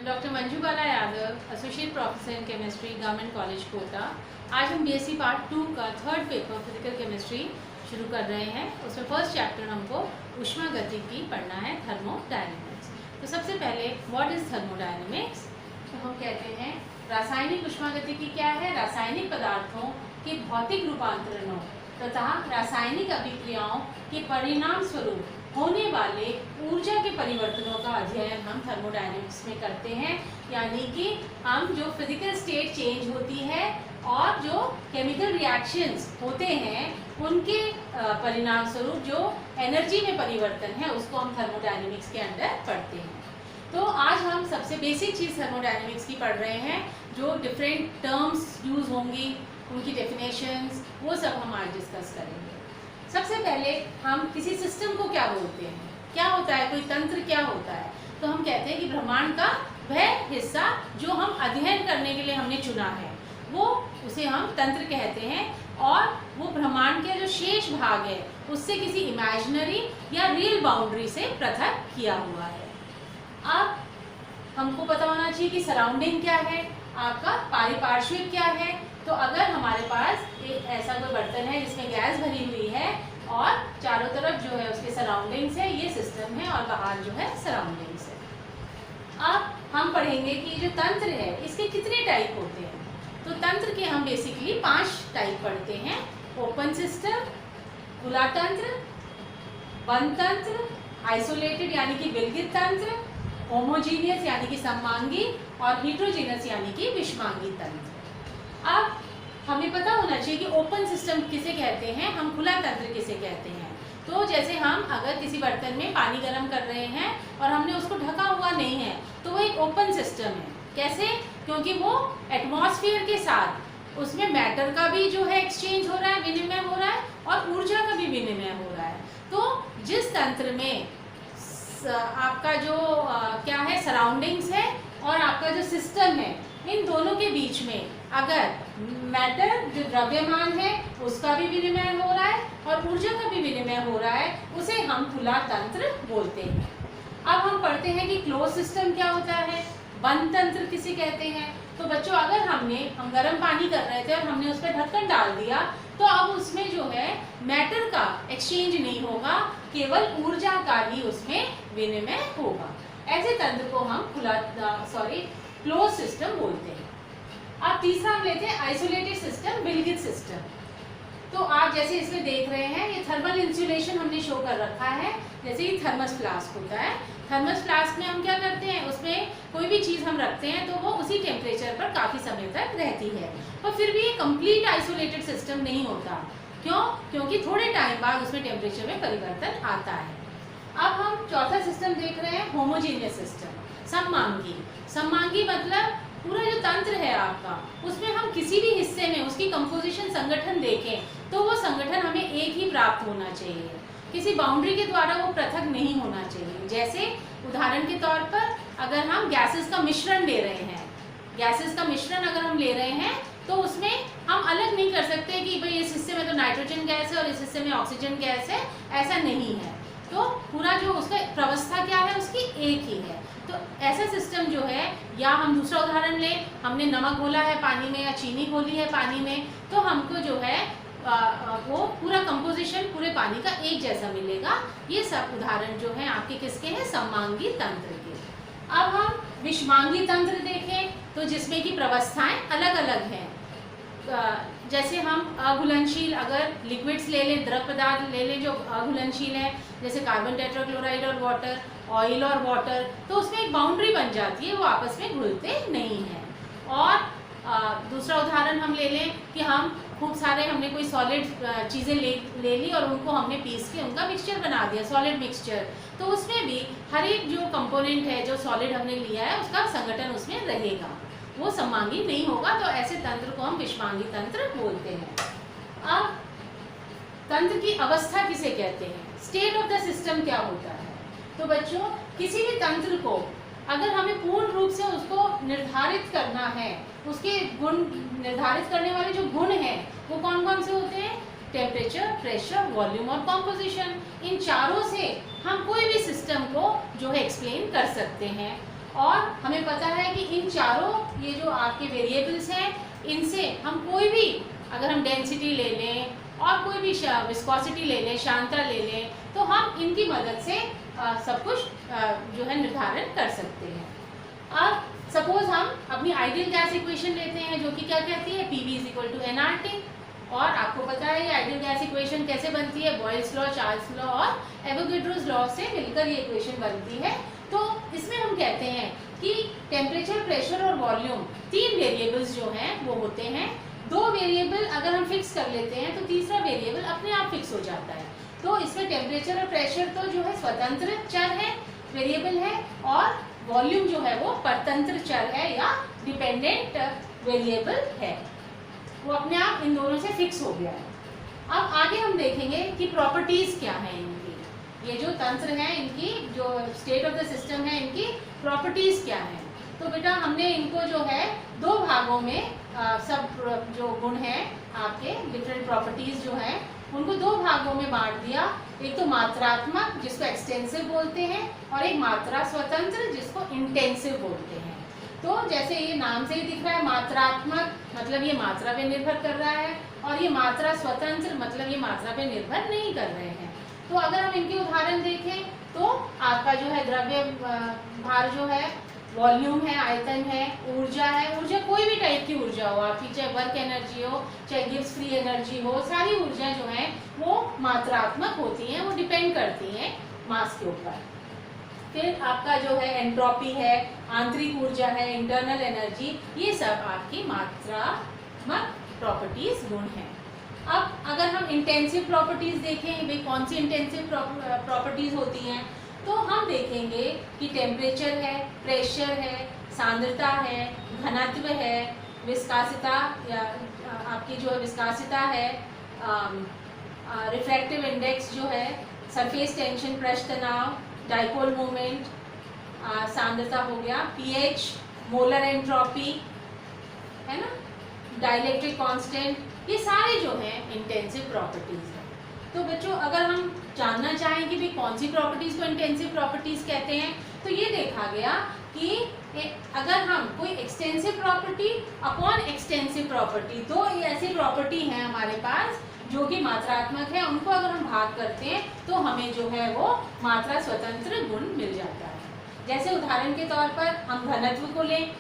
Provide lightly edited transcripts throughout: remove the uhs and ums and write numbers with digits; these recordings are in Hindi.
Doctor Manju Bala Yadav, associate professor in chemistry, government college Kota. आज हम बीएससी पार्ट 2 का थर्ड पेपर फिजिकल केमिस्ट्री शुरू कर रहे हैं। उसमें फर्स्ट चैप्टर हमको ऊष्मागतिकी पढ़ना है, थर्मोडायनेमिक्स। तो सबसे पहले व्हाट इज थर्मोडायनेमिक्स? तो हम कहते हैं रासायनिक ऊष्मागतिकी क्या है? रासायनिक पदार्थों के भौतिक रूपांतरणों तथा रासायनिक अभिक्रियाओं के परिणाम स्वरूप होने वाले ऊर्जा के परिवर्तनों का अध्ययन हम थर्मोडायनेमिक्स में करते हैं। यानी कि हम जो फिजिकल स्टेट चेंज होती है और जो केमिकल रिएक्शंस होते हैं उनके परिणाम स्वरूप जो एनर्जी में परिवर्तन है उसको हम थर्मोडायनेमिक्स के अंदर पढ़ते हैं। तो आज हम सबसे बेसिक चीज़ थर्मोडायनेमिक्स की पढ़ रहे हैं। जो डिफरेंट टर्म्स यूज़ होंगी, उनकी डेफिनेशंस, वो सब हम आज डिस्कस करेंगे। सबसे पहले हम किसी सिस्टम को क्या बोलते हैं, क्या होता है, कोई तंत्र क्या होता है? तो हम कहते हैं कि ब्रह्मांड का वह हिस्सा जो हम अध्ययन करने के लिए हमने चुना है वो उसे हम तंत्र कहते हैं। और वो ब्रह्मांड के जो शेष भाग है उससे किसी इमेजिनरी या रियल बाउंड्री से पृथक किया हुआ है। अब हमको पता होना चाहिए कि सराउंडिंग क्या है, आपका पारिपार्श्विक क्या है। तो अगर हमारे पास एक ऐसा कोई बर्तन है जिसमें गैस भरी हुई है और चारों तरफ जो है उसके सराउंडिंग्स है, ये सिस्टम है, और बाहर जो है सराउंडिंग्स है। अब हम पढ़ेंगे कि जो तंत्र है इसके कितने टाइप होते हैं। तो तंत्र के हम बेसिकली 5 टाइप पढ़ते हैं। ओपन सिस्टम, खुला तंत्र, बंद तंत्र, आइसोलेटेड यानी कि विलगित तंत्र, होमोजीनियस यानी कि सममांगी, और हीट्रोजीनियस यानी कि विषमांगी तंत्र। अब हमें पता होना चाहिए कि ओपन सिस्टम किसे कहते हैं, हम खुला तंत्र किसे कहते हैं। तो जैसे हम अगर किसी बर्तन में पानी गर्म कर रहे हैं और हमने उसको ढका हुआ नहीं है तो वो एक ओपन सिस्टम है। कैसे? क्योंकि वो एटमॉस्फेयर के साथ उसमें मैटर का भी जो है एक्सचेंज हो रहा है, विनिमय हो रहा है, और ऊर्जा का भी विनिमय हो रहा है। तो जिस तंत्र में आपका जो क्या है सराउंडिंग्स है और आपका जो सिस्टम है, इन दोनों के बीच में अगर मैटर जो द्रव्यमान है उसका भी विनिमय हो रहा है और ऊर्जा का भी विनिमय हो रहा है, उसे हम खुला तंत्र बोलते हैं। अब हम पढ़ते हैं कि क्लोज सिस्टम क्या होता है, बंद तंत्र किसे कहते हैं। तो बच्चों अगर हम गर्म पानी कर रहे थे और हमने उस पर ढक्कन डाल दिया तो अब उसमें जो है मैटर का एक्सचेंज नहीं होगा, केवल ऊर्जा का ही उसमें विनिमय होगा। ऐसे तंत्र को हम क्लोज सिस्टम बोलते हैं। अब तीसरा हम लेते हैं आइसोलेटेड सिस्टम, विलगित सिस्टम। तो आप जैसे इसमें देख रहे हैं ये थर्मल इंसुलेशन हमने शो कर रखा है। जैसे ये थर्मस फ्लास्क होता है, थर्मस फ्लास्क में हम क्या करते हैं, उसमें कोई भी चीज़ हम रखते हैं तो वो उसी टेम्परेचर पर काफ़ी समय तक रहती है। पर फिर भी ये कंप्लीट आइसोलेटेड सिस्टम नहीं होता। क्यों? क्योंकि थोड़े टाइम बाद उसमें टेम्परेचर में परिवर्तन आता है। अब हम चौथा सिस्टम देख रहे हैं, होमोजीनियस सिस्टम, सममांगी। सममांगी मतलब पूरा जो तंत्र है आपका उसमें हम किसी भी हिस्से में उसकी कंपोजिशन संगठन देखें तो वो संगठन हमें एक ही प्राप्त होना चाहिए, किसी बाउंड्री के द्वारा वो पृथक नहीं होना चाहिए। जैसे उदाहरण के तौर पर अगर हम गैसेस का मिश्रण ले रहे हैं, गैसेस का मिश्रण अगर हम ले रहे हैं तो उसमें हम अलग नहीं कर सकते कि भाई इस हिस्से में तो नाइट्रोजन गैस है और इस हिस्से में ऑक्सीजन गैस है, ऐसा नहीं है। तो पूरा जो उसका प्रवस्था क्या है उसकी एक ही है। तो ऐसा सिस्टम जो है, या हम दूसरा उदाहरण लें, हमने नमक घोला है पानी में या चीनी घोली है पानी में, तो हमको जो है वो पूरा कंपोजिशन पूरे पानी का एक जैसा मिलेगा। ये सब उदाहरण जो है आपके किसके हैं, सममांगी तंत्र के। अब हम विषमांगी तंत्र देखें तो जिसमें की प्रवस्थाएं अलग अलग हैं। जैसे हम अघुलनशील अगर लिक्विड्स ले लें, द्रव पदार्थ ले लें जो अघुलनशील है, जैसे कार्बन टेट्राक्लोराइड और वाटर, ऑयल और वाटर, तो उसमें एक बाउंड्री बन जाती है, वो आपस में घुलते नहीं हैं। और दूसरा उदाहरण हम ले लें कि हम खूब सारे हमने कोई सॉलिड चीज़ें ले ली और उनको हमने पीस के उनका मिक्सचर बना दिया, सॉलिड मिक्सचर। तो उसमें भी हर एक जो कंपोनेंट है जो सॉलिड हमने लिया है उसका संगठन उसमें रहेगा, वो सममांगी नहीं होगा। तो ऐसे तंत्र को हम विषमांगी तंत्र बोलते हैं। अब तंत्र की अवस्था किसे कहते हैं, स्टेट ऑफ द सिस्टम क्या होता है। तो बच्चों किसी भी तंत्र को अगर हमें पूर्ण रूप से उसको निर्धारित करना है, उसके गुण निर्धारित करने वाले जो गुण हैं वो कौन कौन से होते हैं, टेम्परेचर, प्रेशर, वॉल्यूम और कॉम्पोजिशन। इन चारों से हम कोई भी सिस्टम को जो है एक्सप्लेन कर सकते हैं। और हमें पता है इन चारों ये जो आपके वेरिएबल्स हैं, इनसे हम कोई भी, अगर हम डेंसिटी ले लें और कोई भी विस्कोसिटी ले लें, सांद्रता ले लें, तो हम इनकी मदद से सब कुछ जो है निर्धारण कर सकते हैं। अब सपोज हम अपनी आइडियल गैस इक्वेशन लेते हैं, जो कि क्या कहती है, PV = nRT। और आपको पता है ये आइडियल गैस इक्वेशन कैसे बनती है, बॉयल्स लॉ, चार्ल्स लॉ और एवोगैड्रोस लॉ से मिलकर ये इक्वेशन बनती है। तो इसमें हम कहते हैं कि टेम्परेचर, प्रेशर और वॉल्यूम, तीन वेरिएबल्स जो हैं वो होते हैं। दो वेरिएबल अगर हम फिक्स कर लेते हैं तो तीसरा वेरिएबल अपने आप फिक्स हो जाता है। तो इसमें टेम्परेचर और प्रेशर तो जो है स्वतंत्र चर है, वेरिएबल है, और वॉल्यूम जो है वो परतंत्र चर है या डिपेंडेंट वेरिएबल है, वो अपने आप इन दोनों से फिक्स हो गया है। अब आगे हम देखेंगे कि प्रॉपर्टीज क्या है इनकी, ये जो तंत्र है इनकी, जो स्टेट ऑफ द सिस्टम है, इनकी प्रॉपर्टीज क्या है। तो बेटा हमने इनको जो है दो भागों में सब जो गुण हैं आपके डिफरेंट प्रॉपर्टीज जो हैं उनको दो भागों में बांट दिया। एक तो मात्रात्मक जिसको एक्सटेंसिव बोलते हैं, और एक मात्रा स्वतंत्र जिसको इंटेंसिव बोलते हैं। तो जैसे ये नाम से ही दिख रहा है, मात्रात्मक मतलब ये मात्रा पे निर्भर कर रहा है, और ये मात्रा स्वतंत्र मतलब ये मात्रा पे निर्भर नहीं कर रहे हैं। तो अगर हम इनके उदाहरण देखें तो आपका जो है द्रव्य भार जो है, वॉल्यूम है, आयतन है, ऊर्जा है, ऊर्जा कोई भी टाइप की ऊर्जा हो आपकी, चाहे वर्क एनर्जी हो, चाहे गिब्स फ्री एनर्जी हो, सारी ऊर्जा जो है वो मात्रात्मक होती हैं, वो डिपेंड करती हैं मास के ऊपर। फिर आपका जो है एंट्रोपी है, आंतरिक ऊर्जा है, इंटरनल एनर्जी, ये सब आपकी मात्रात्मक प्रॉपर्टीज गुण हैं। अब अगर हम इंटेंसिव प्रॉपर्टीज देखें, वे कौन सी इंटेंसिव प्रॉपर्टीज होती हैं, तो हम देखेंगे कि टेम्परेचर है, प्रेशर है, सांद्रता है, घनत्व है, विस्कासिता या आपकी जो है विस्कासिता है, रिफ्रैक्टिव इंडेक्स जो है, सरफेस टेंशन, पृष्ठ तनाव, डाइपोल मोमेंट, सांद्रता हो गया, pH, मोलर एंट्रोपी है ना, डाइलेक्ट्रिक कांस्टेंट, ये सारे जो हैं इंटेंसिव प्रॉपर्टीज हैं। तो बच्चों अगर हम जानना चाहें कि भाई कौन सी प्रॉपर्टीज को इंटेंसिव प्रॉपर्टीज कहते हैं, तो ये देखा गया कि अगर हम कोई extensive property upon extensive property, दो ऐसी प्रॉपर्टी हैं हमारे पास जो कि मात्रात्मक है, उनको अगर हम भाग करते हैं तो हमें जो है वो मात्रा स्वतंत्र गुण मिल जाता है। जैसे उदाहरण के तौर पर हम घनत्व को लें,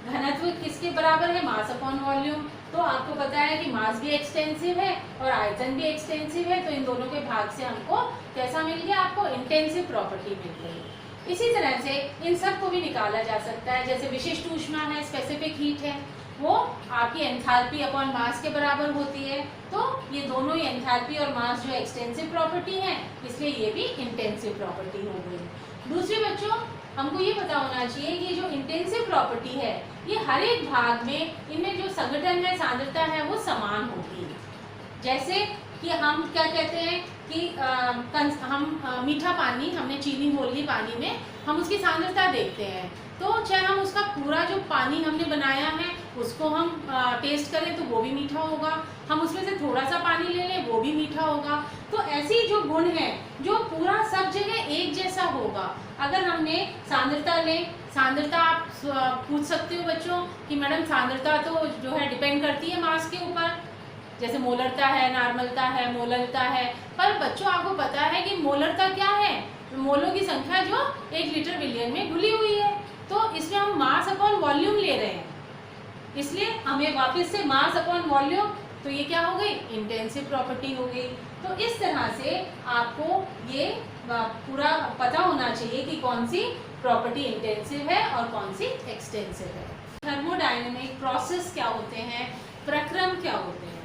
घनत्व किसके बराबर है, मास अपॉन वॉल्यूम। तो आपको पता है कि मास भी एक्सटेंसिव है और आयतन भी एक्सटेंसिव है, तो इन दोनों के भाग से हमको कैसा मिल गया, आपको इंटेंसिव प्रॉपर्टी मिल गई। इसी तरह से इन सब को भी निकाला जा सकता है, जैसे विशिष्ट ऊष्मा है, स्पेसिफिक हीट है, वो आपकी एंथैल्पी अपॉन मास के बराबर होती है। तो ये दोनों ही एंथैल्पी और मास जो एक्सटेंसिव प्रॉपर्टी है, इसलिए ये भी इंटेंसिव प्रॉपर्टी हो गई। दूसरे बच्चों हमको ये पता होना चाहिए कि जो इंटेंसिव प्रॉपर्टी है ये हर एक भाग में, इनमें जो संघटन है, सांद्रता है, वो समान होगी। जैसे कि हम क्या कहते हैं कि हम मीठा पानी, हमने चीनी घोल ली पानी में, हम उसकी सांद्रता देखते हैं, तो चाहे हम उसका पूरा जो पानी हमने बनाया है उसको हम टेस्ट करें तो वो भी मीठा होगा, हम उसमें से थोड़ा सा पानी ले लें वो भी मीठा होगा। तो ऐसी जो गुण है जो पूरा सब जगह एक जैसा होगा। अगर हमने सांद्रता लें, सांद्रता आप पूछ सकते हो बच्चों कि मैडम सांद्रता तो जो है डिपेंड करती है मास के ऊपर, जैसे मोलरता है, नॉर्मलता है, मोलरता है, पर बच्चों आपको पता है कि मोलरता क्या है, मोलों की संख्या जो 1 लीटर बिलियन में घुली हुई है। तो इसमें हम मास अपॉन वॉल्यूम ले रहे हैं, इसलिए हमें वापस से मास अपॉन वॉल्यूम, तो ये क्या हो गई, इंटेंसिव प्रॉपर्टी हो गई। तो इस तरह से आपको ये पूरा पता होना चाहिए कि कौन सी प्रॉपर्टी इंटेंसिव है और कौन सी एक्सटेंसिव है। थर्मोडायनेमिक प्रोसेस क्या होते हैं, प्रक्रम क्या होते हैं,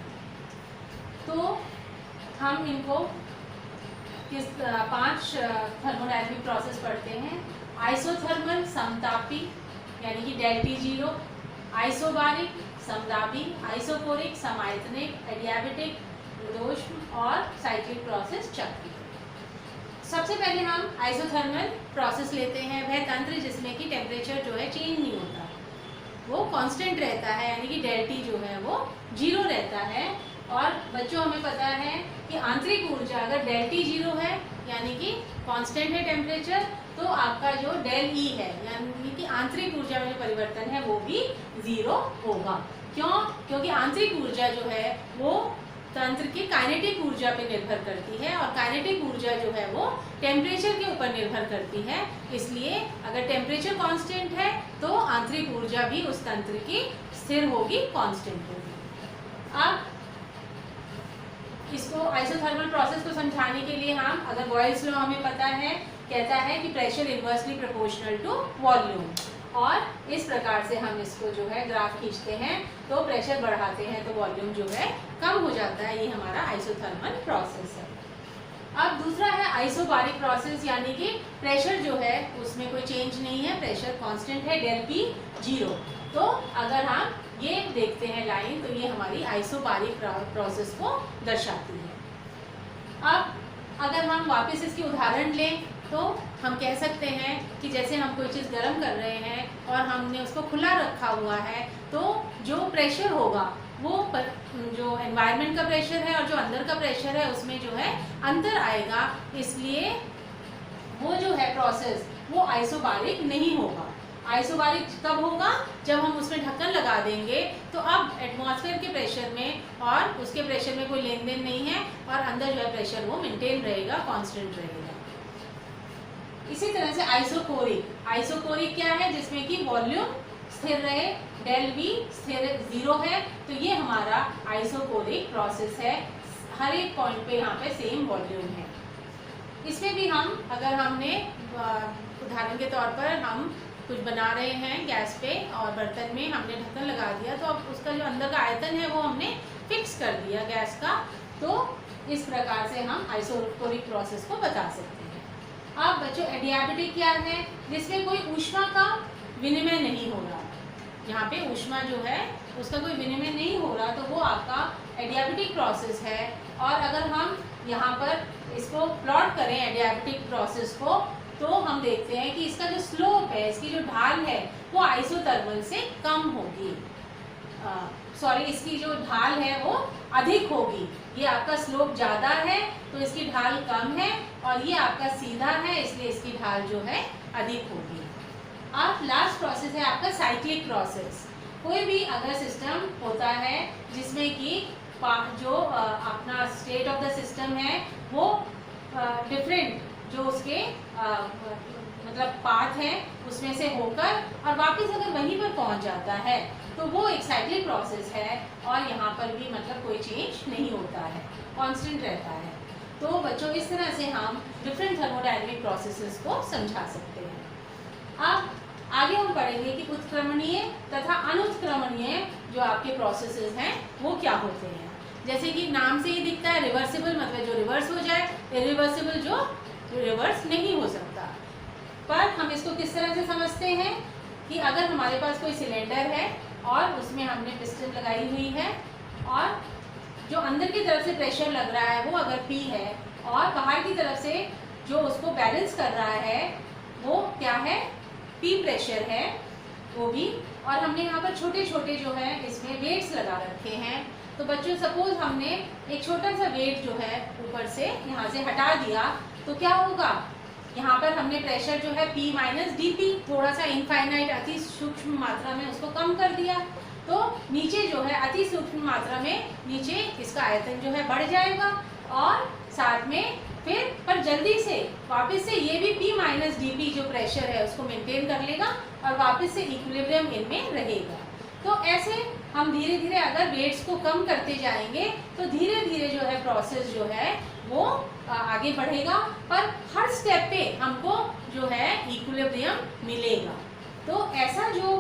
तो हम इनको किस 5 थर्मोडायनेमिक प्रोसेस पढ़ते हैं। आइसोथर्मल समतापी यानी कि डेल्टी जीरो, आइसोबारिक समदाबी, आइसोकोरिक समायतनिक, एडियाबेटिक दोष्म और साइक्लिक प्रोसेस चक्रीय। सबसे पहले हम आइसोथर्मल प्रोसेस लेते हैं, वह तंत्र जिसमें कि टेम्परेचर जो है चेंज नहीं होता, वो कांस्टेंट रहता है, यानी कि डेल्टी जो है वो 0 रहता है। और बच्चों हमें पता है कि आंतरिक ऊर्जा अगर डेल टी 0 है यानी कि कांस्टेंट है टेम्परेचर, तो आपका जो डेल ई है यानी कि आंतरिक ऊर्जा में जो परिवर्तन है वो भी 0 होगा। क्यों? क्योंकि आंतरिक ऊर्जा जो है वो तंत्र की काइनेटिक ऊर्जा पे निर्भर करती है और काइनेटिक ऊर्जा जो है वो टेम्परेचर के ऊपर निर्भर करती है। इसलिए अगर टेम्परेचर कांस्टेंट है तो आंतरिक ऊर्जा भी उस तंत्र की स्थिर होगी, कांस्टेंट होगी। अब इसको आइसोथर्मल प्रोसेस को समझाने के लिए हम, अगर बॉयल्स लॉ हमें पता है, कहता है कि pressure inversely proportional to volume, और इस प्रकार से हम इसको जो है ग्राफ खींचते हैं तो प्रेशर बढ़ाते हैं तो वॉल्यूम जो है कम हो जाता है। ये हमारा आइसोथर्मल प्रोसेस है। अब दूसरा है आइसोबारिक प्रोसेस, यानी कि प्रेशर जो है उसमें कोई चेंज नहीं है, प्रेशर कांस्टेंट है, डेल पी 0। तो अगर हम ये देखते हैं लाइन तो ये हमारी आइसोबारिक प्रोसेस को दर्शाती है। अब अगर हम वापस इसकी उदाहरण लें तो हम कह सकते हैं कि जैसे हम कोई चीज़ गर्म कर रहे हैं और हमने उसको खुला रखा हुआ है तो जो प्रेशर होगा वो जो एनवायरनमेंट का प्रेशर है और जो अंदर का प्रेशर है उसमें जो है अंतर आएगा, इसलिए वो जो है प्रोसेस वो आइसोबारिक नहीं होगा। आइसोबारिक कब होगा? जब हम उसमें ढक्कन लगा देंगे तो अब एटमॉस्फेयर के प्रेशर में और उसके प्रेशर में कोई लेन देन नहीं है और अंदर जो है प्रेशर वो मेंटेन रहेगा, कांस्टेंट रहेगा। इसी तरह से आइसोकोरिक, आइसोकोरिक क्या है? जिसमें कि वॉल्यूम स्थिर रहे, डेल वी स्थिर 0 है, तो ये हमारा आइसोकोरिक प्रोसेस है। हर एक पॉइंट पे यहाँ पे सेम वॉल्यूम है। इसमें भी हम, अगर हमने उदाहरण के तौर पर हम कुछ बना रहे हैं गैस पे और बर्तन में हमने ढक्कन लगा दिया तो अब उसका जो अंदर का आयतन है वो हमने फिक्स कर दिया गैस का, तो इस प्रकार से हम आइसोकोरिक प्रोसेस को बता सकते हैं। अब बच्चों एडियाबेटिक क्या है? जिसमें कोई ऊष्मा का विनिमय नहीं हो रहा, यहाँ पे ऊष्मा जो है उसका कोई विनिमय नहीं हो रहा, तो वो आपका एडियाबेटिक प्रोसेस है। और अगर हम यहाँ पर इसको प्लॉट करें एडियाबेटिक प्रोसेस को, तो हम देखते हैं कि इसका जो स्लोप है, इसकी जो ढाल है वो आइसोथर्मल से कम होगी, इसकी जो ढाल है वो अधिक होगी। ये आपका स्लोप ज़्यादा है तो इसकी ढाल कम है, और ये आपका सीधा है इसलिए इसकी ढाल जो है अधिक होगी। अब लास्ट प्रोसेस है आपका साइक्लिक प्रोसेस। कोई भी अगर सिस्टम होता है जिसमें कि जो अपना स्टेट ऑफ द सिस्टम है वो डिफरेंट जो उसके मतलब पाथ है उसमें से होकर और वापस अगर वहीं पर पहुंच जाता है तो वो एक साइक्लिक प्रोसेस है, और यहाँ पर भी मतलब कोई चेंज नहीं होता है, कांस्टेंट रहता है। तो बच्चों इस तरह से हम डिफरेंट थर्मोडायनेमिक प्रोसेसेस को समझा सकते हैं। अब आगे हम पढ़ेंगे कि उत्क्रमणीय तथा अनुत्क्रमणीय जो आपके प्रोसेसेस हैं वो क्या होते हैं। जैसे कि नाम से ही दिखता है रिवर्सिबल, मतलब जो रिवर्स हो जाए, इरिवर्सिबल जो रिवर्स नहीं हो सकता। पर हम इसको किस तरह से समझते हैं कि अगर हमारे पास कोई सिलेंडर है और उसमें हमने पिस्टन लगाई हुई है और जो अंदर की तरफ से प्रेशर लग रहा है वो अगर P है और बाहर की तरफ से जो उसको बैलेंस कर रहा है वो क्या है? P प्रेशर है वो भी, और हमने यहाँ पर छोटे छोटे जो है इसमें वेट्स लगा रखे हैं। तो बच्चों सपोज हमने एक छोटा सा वेट जो है ऊपर से यहाँ से हटा दिया तो क्या होगा? यहाँ पर हमने प्रेशर जो है P माइनस डी, थोड़ा सा इनफाइनाइट अति सूक्ष्म मात्रा में उसको कम कर दिया, तो नीचे जो है अति सूक्ष्म मात्रा में नीचे इसका आयतन जो है बढ़ जाएगा, और साथ में फिर पर जल्दी से वापस से ये भी P माइनस डी जो प्रेशर है उसको मेंटेन कर लेगा और वापस से इक्विलिब्रियम इनमें रहेगा। तो ऐसे हम धीरे धीरे अगर वेट्स को कम करते जाएंगे तो धीरे धीरे जो है प्रोसेस जो है वो आगे बढ़ेगा, पर हर स्टेप पे हमको जो है इक्विलिब्रियम मिलेगा। तो ऐसा जो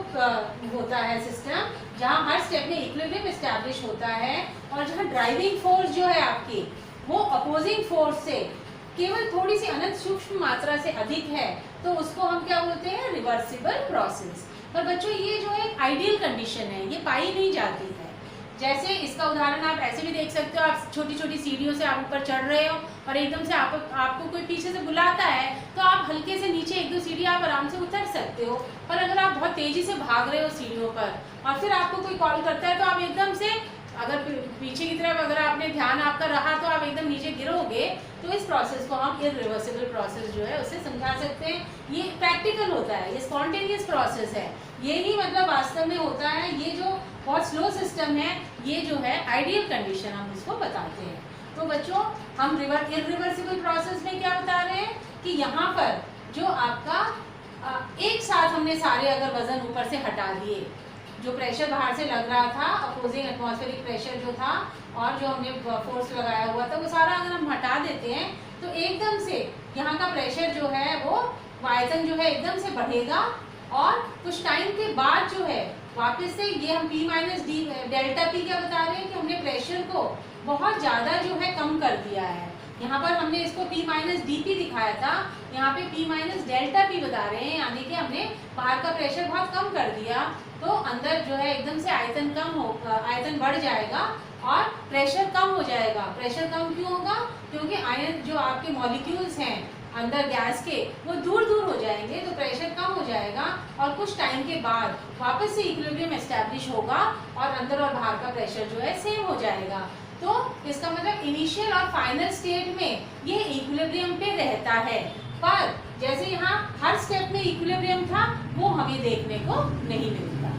होता है सिस्टम जहाँ हर स्टेप में इक्विलिब्रियम एस्टैब्लिश होता है और जहाँ ड्राइविंग फोर्स जो है आपकी वो अपोजिंग फोर्स से केवल थोड़ी सी अनंत सूक्ष्म मात्रा से अधिक है, तो उसको हम क्या बोलते हैं? Reversible process. पर बच्चों ये जो एक आइडियल कंडीशन है ये पाई नहीं जाती है। जैसे इसका उदाहरण आप ऐसे भी देख सकते हो, आप छोटी छोटी सीढ़ियों से आप ऊपर चढ़ रहे हो और एकदम से आपको कोई पीछे से बुलाता है तो आप हल्के से नीचे एक दो सीढ़ी आप आराम से उतर सकते हो। पर अगर आप बहुत तेजी से भाग रहे हो सीढ़ियों पर और फिर आपको कोई कॉल करता है तो आप एकदम से अगर पीछे की तरफ अगर आपने ध्यान आपका रहा तो आप एकदम नीचे गिरोगे। तो इस प्रोसेस को हम इरिवर्सिबल प्रोसेस जो है उससे समझा सकते हैं। ये प्रैक्टिकल होता है, ये स्पॉन्टेनियस प्रोसेस है, यही मतलब वास्तव में होता है। ये जो बहुत स्लो सिस्टम है, ये जो है आइडियल कंडीशन हम इसको बताते हैं। तो बच्चों हम इरिवर्सिबल प्रोसेस में क्या बता रहे हैं कि यहाँ पर जो आपका एक साथ हमने सारे अगर वजन ऊपर से हटा दिए, जो प्रेशर बाहर से लग रहा था, अपोजिंग एटमॉस्फेरिक प्रेशर जो था और जो हमने फोर्स लगाया हुआ था, वो सारा अगर हम हटा देते हैं तो एकदम से यहाँ का प्रेशर जो है वो आयतन जो है एकदम से बढ़ेगा और कुछ टाइम के बाद जो है वापस से ये हम P minus D delta P क्या बता रहे हैं कि हमने प्रेशर को बहुत ज़्यादा जो है कम कर दिया है। यहाँ पर हमने इसको P माइनस डी पी दिखाया था, यहाँ पे P माइनस डेल्टा P बता रहे हैं, यानी कि हमने बाहर का प्रेशर बहुत कम कर दिया। तो अंदर जो है एकदम से आयतन कम होगा, आयतन बढ़ जाएगा और प्रेशर कम हो जाएगा। प्रेशर कम क्यों होगा? क्योंकि आयन जो आपके मॉलिक्यूल्स हैं अंदर गैस के वो दूर दूर हो जाएंगे, तो प्रेशर कम हो जाएगा और कुछ टाइम के बाद वापस से इक्विलिब्रियम एस्टैब्लिश होगा और अंदर और बाहर का प्रेशर जो है सेम हो जाएगा। तो इसका मतलब इनिशियल और फाइनल स्टेट में ये इक्विलिब्रियम पे रहता है, पर जैसे यहाँ हर स्टेप में इक्विलिब्रियम था वो हमें देखने को नहीं मिलता।